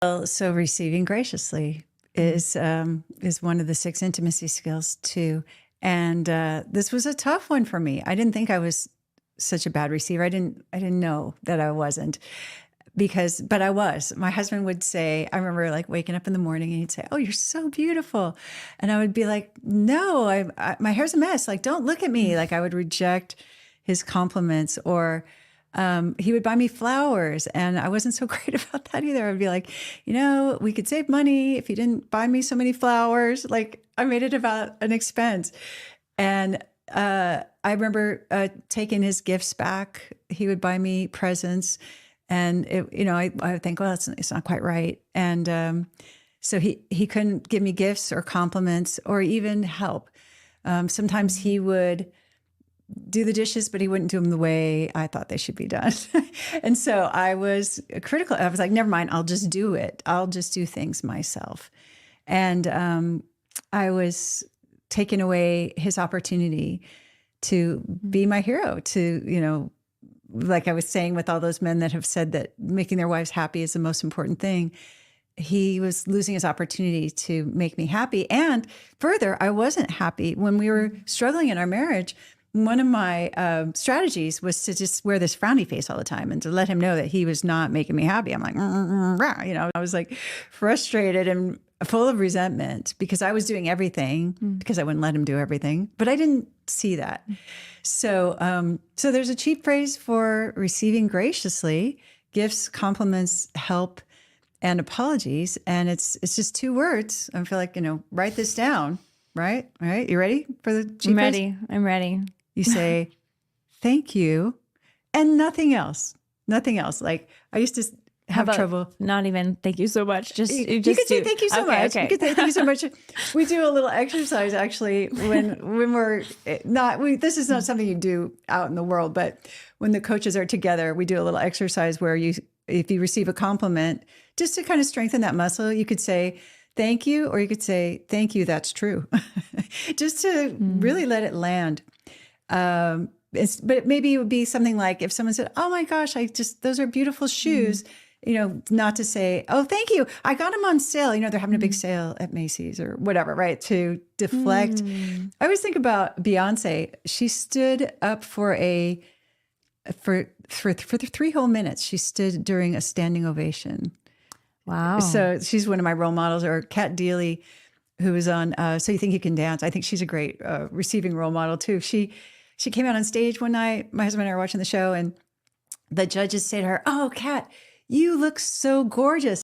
Well, so receiving graciously is one of the 6 intimacy skills too. And this was a tough one for me. I didn't think I was such a bad receiver. I didn't know that I wasn't but I was. My husband would say, I remember like waking up in the morning and he'd say, "Oh, you're so beautiful," and I would be like, "No, my hair's a mess. Like, don't look at me." Like I would reject his compliments, or he would buy me flowers, and I wasn't so great about that either. I'd be like, we could save money if you didn't buy me so many flowers. Like I made it about an expense. And I remember taking his gifts back. He would buy me presents, and I would think, well, it's not quite right. And so he couldn't give me gifts or compliments or even help. Sometimes he would do the dishes, but he wouldn't do them the way I thought they should be done. And so I was critical. I was like, never mind, I'll just do it. I'll just do things myself. And I was taking away his opportunity to be my hero, to, like I was saying with all those men that have said that making their wives happy is the most important thing. He was losing his opportunity to make me happy. And further, I wasn't happy. When we were struggling in our marriage, one of my strategies was to just wear this frowny face all the time and to let him know that he was not making me happy. I'm like, I was like frustrated and full of resentment because I was doing everything because I wouldn't let him do everything, but I didn't see that. So there's a cheap phrase for receiving graciously: gifts, compliments, help, and apologies. And it's just 2 words. I feel like, write this down, right? All right. You ready for the cheap phrase? I'm ready. You say, "Thank you," and nothing else. Nothing else. Like I used to have trouble. Not even "thank you so much." You could say "thank you so much." Okay. You could say "thank you so much." We do a little exercise actually when we're not. This is not something you do out in the world, but when the coaches are together, we do a little exercise where if you receive a compliment, just to kind of strengthen that muscle, you could say "thank you," or you could say "thank you, that's true," just to really let it land. But maybe it would be something like if someone said, "Oh my gosh, those are beautiful shoes," not to say, "Oh, thank you, I got them on sale." They're having a big sale at Macy's or whatever, right? To deflect. I always think about Beyonce. She stood up for 3 whole minutes. She stood during a standing ovation. Wow. So she's one of my role models. Or Kat Deely, who was on So You Think You Can Dance. I think she's a great receiving role model too. She came out on stage one night. My husband and I were watching the show, and the judges say to her, "Oh, Kat, you look so gorgeous."